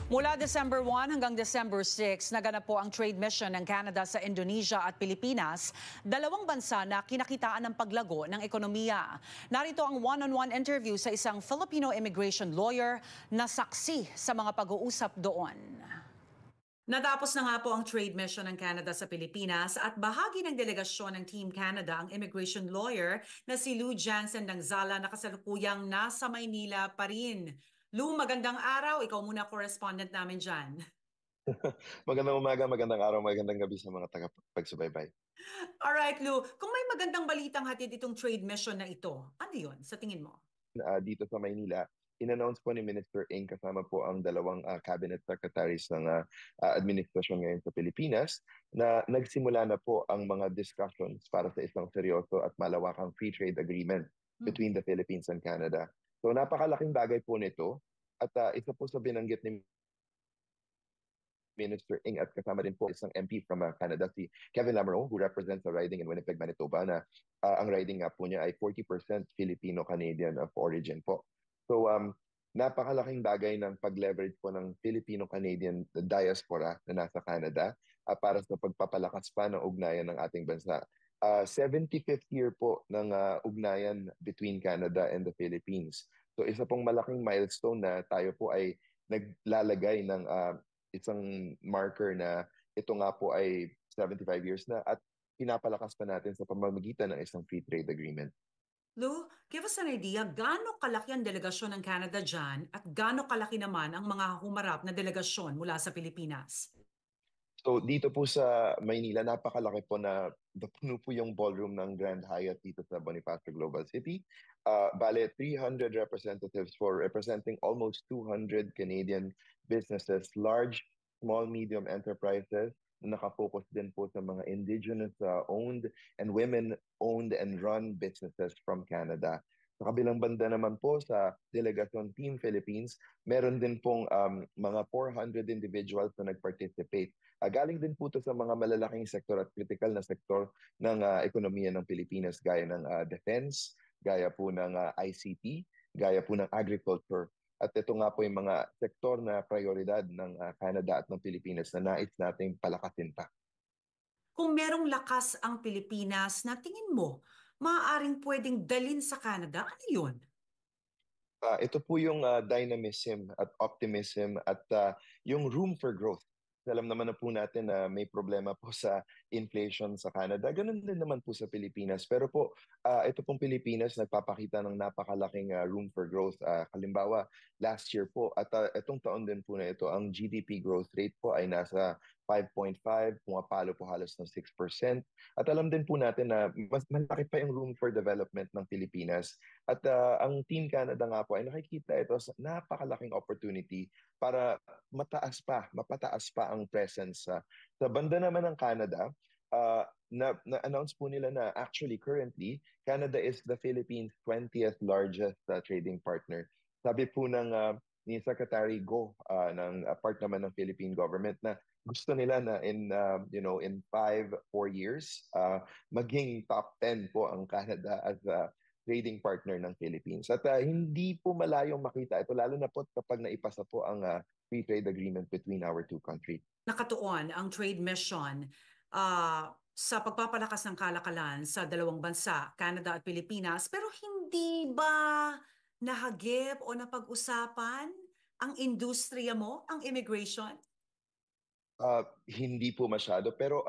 Mula December 1 hanggang December 6, naganap po ang trade mission ng Canada sa Indonesia at Pilipinas, dalawang bansa na kinakitaan ng paglago ng ekonomiya. Narito ang one-on-one interview sa isang Filipino immigration lawyer na saksi sa mga pag-uusap doon. Natapos na nga po ang trade mission ng Canada sa Pilipinas at bahagi ng delegasyon ng Team Canada ang immigration lawyer na si Lou Jansen Dangzala na kasalukuyang nasa Maynila pa rin. Lou, magandang araw. Ikaw muna correspondent namin dyan. Magandang umaga, magandang araw, magandang gabi sa mga tagapagsubaybay. Alright, Lou. Kung may magandang balitang hatid itong trade mission na ito, ano yun sa tingin mo? Dito sa Maynila, in-announce po ni Minister Ing kasama po ang dalawang cabinet secretaries ng administrasyon ngayon sa Pilipinas na nagsimula na po ang mga discussions para sa isang seryoso at malawakang free trade agreement between the Philippines and Canada. So napakalaking bagay po nito at isa po sa binanggit ni Minister Ing at kasama din po isang MP from Canada, si Kevin Lamoureux, who represents a riding in Winnipeg, Manitoba, na ang riding nga po niya ay 40% Filipino-Canadian of origin po. So napakalaking bagay ng pag-leverage po ng Filipino-Canadian diaspora na nasa Canada para sa pagpapalakas pa ng ugnayan ng ating bansa. 75th year po ng ugnayan between Canada and the Philippines. So isa pong malaking milestone na tayo po ay naglalagay ng isang marker na ito nga po ay 75 years na at pinapalakas pa natin sa pamamagitan ng isang free trade agreement. Lou, give us an idea, gaano kalaki ang delegasyon ng Canada dyan at gaano kalaki naman ang mga humarap na delegasyon mula sa Pilipinas? So dito po sa Maynila, napakalaki po na puno po yung ballroom ng Grand Hyatt dito sa Bonifacio Global City. Bale, 300 representatives for representing almost 200 Canadian businesses, large, small, medium enterprises na nakafocus din po sa mga indigenous-owned and women-owned and run businesses from Canada. Sa kabilang banda naman po sa Delegasyon Team Philippines, meron din pong mga 400 individuals na nag-participate. Galing din po ito sa mga malalaking sektor at critical na sektor ng ekonomiya ng Pilipinas gaya ng defense, gaya po ng ICT, gaya po ng agriculture. At ito nga po yung mga sektor na prioridad ng Canada at ng Pilipinas na nais nating palakasin pa. Kung merong lakas ang Pilipinas na tingin mo, maaaring pwedeng dalin sa Canada, ano yun? Ito po yung dynamism at optimism at yung room for growth. Alam naman na po natin na may problema po sa inflation sa Canada. Ganun din naman po sa Pilipinas. Pero po, ito pong Pilipinas nagpapakita ng napakalaking room for growth. Halimbawa, last year po at itong taon din po na ito, ang GDP growth rate po ay nasa 5.5, pumapalo po halos ng 6%. At alam din po natin na mas malaki pa yung room for development ng Pilipinas. At ang Team Canada nga po ay nakikita ito sa napakalaking opportunity para mapataas pa ang presence. Sa banda naman ng Canada, na-announce po nila na actually currently, Canada is the Philippines' 20th largest trading partner. Sabi po ni Secretary Go ng part naman ng Philippine government na gusto nila na in 4 years maging top 10 po ang Canada as a trading partner ng Philippines. At hindi po malayong makita ito lalo na po kapag naipasa po ang free trade agreement between our two countries. Nakatuon ang trade mission sa pagpapalakas ng kalakalan sa dalawang bansa, Canada at Pilipinas, pero hindi ba nahagip o napag-usapan ang industriya mo, ang immigration? Hindi po masyado pero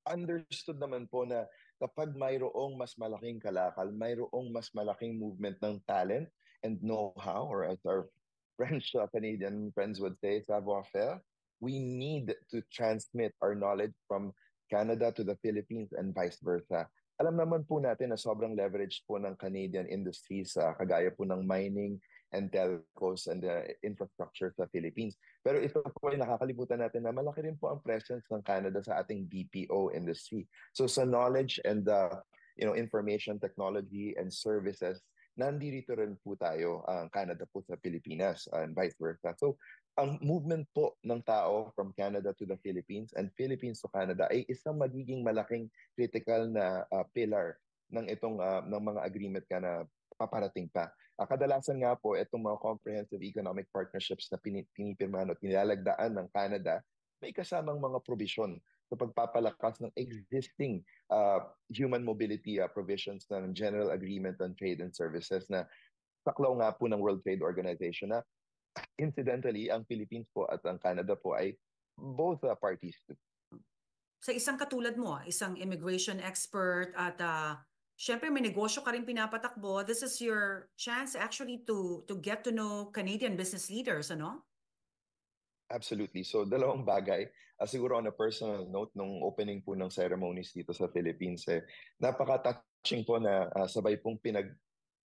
understood naman po na kapag mayroong mas malaking kalakal, mayroong mas malaking movement ng talent and know-how, or as our French Canadian friends would say, savoir-faire, we need to transmit our knowledge from Canada to the Philippines and vice versa. Alam naman po natin na sobrang leverage po ng Canadian industries kagaya po ng mining and telcos and the infrastructure sa Philippines. Pero ito po ay nakakalimutan natin na malaki rin po ang presence ng Canada sa ating BPO industry. So sa knowledge and information technology and services, nandito rin po tayo, ang Canada po sa Pilipinas and vice versa. So ang movement po ng tao from Canada to the Philippines and Philippines to Canada ay isang magiging malaking critical na pillar ng itong ng mga agreement na paparating pa. Kadalasan nga po, itong mga comprehensive economic partnerships na pinipirmahan at nilalagdaan ng Canada, may kasamang mga provision sa pagpapalakas ng existing human mobility provisions ng General Agreement on Trade and Services na saklaw nga po ng World Trade Organization na incidentally, ang Philippines po at ang Canada po ay both parties to. Sa isang katulad mo, isang immigration expert at syempre may negosyo ka rin pinapatakbo, this is your chance actually to get to know Canadian business leaders, ano? Absolutely. So, dalawang bagay. Siguro on a personal note, nung opening po ng ceremonies dito sa Philippines, napaka-touching po na sabay pong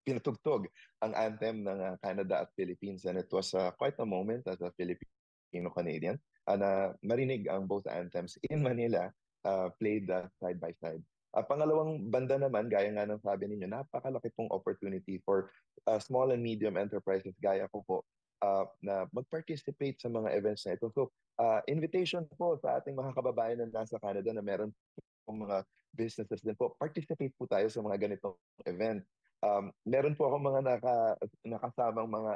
pinatugtog ang anthem ng Canada at Philippines. And it was quite a moment as a Filipino-Canadian na marinig ang both anthems in Manila, played side by side. Pangalawang banda naman, gaya nga ng sabi ninyo, napakalaki pong opportunity for small and medium enterprises gaya ko po na mag-participate sa mga events na ito. So, invitation po sa ating mga kababayan na nasa Canada na meron pong mga businesses din po. Participate po tayo sa mga ganitong event. Meron po akong mga nakasamang mga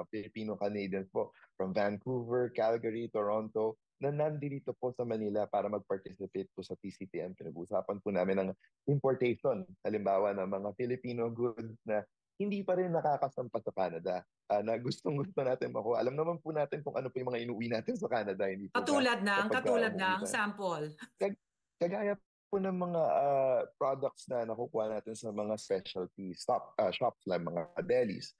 Filipino-Canadians po from Vancouver, Calgary, Toronto na nandito po sa Manila para mag-participate po sa TCTM. Pinag-usapan po namin ang importation, halimbawa ng mga Filipino goods na hindi pa rin nakakasampa sa Canada na gustong-gusto natin makuha. Alam naman po natin kung ano po yung mga inuwi natin sa Canada, hindi po ba? Kapag Katulad umuwi ng tayo. sample. Kagaya po ng mga products na nakukuha natin sa mga specialty shops like mga delis.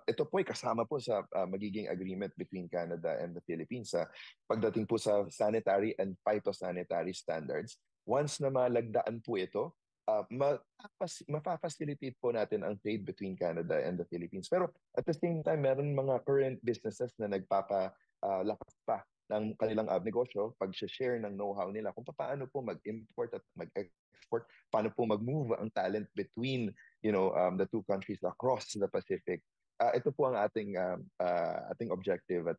Ito po ay kasama po sa magiging agreement between Canada and the Philippines pagdating po sa sanitary and phytosanitary standards. Once na malagdaan po ito, mapapacilitate po natin ang trade between Canada and the Philippines. Pero at the same time, meron mga current businesses na nagpapalakas pa ng kanilang negosyo, pag-share ng know-how nila kung paano po mag-import at mag-export, paano po mag-move ang talent between the two countries across the Pacific. Ito po ang ating objective at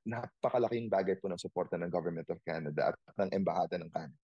napakalaking bagay po ng suporta ng Government of Canada at ng Embahada ng Canada.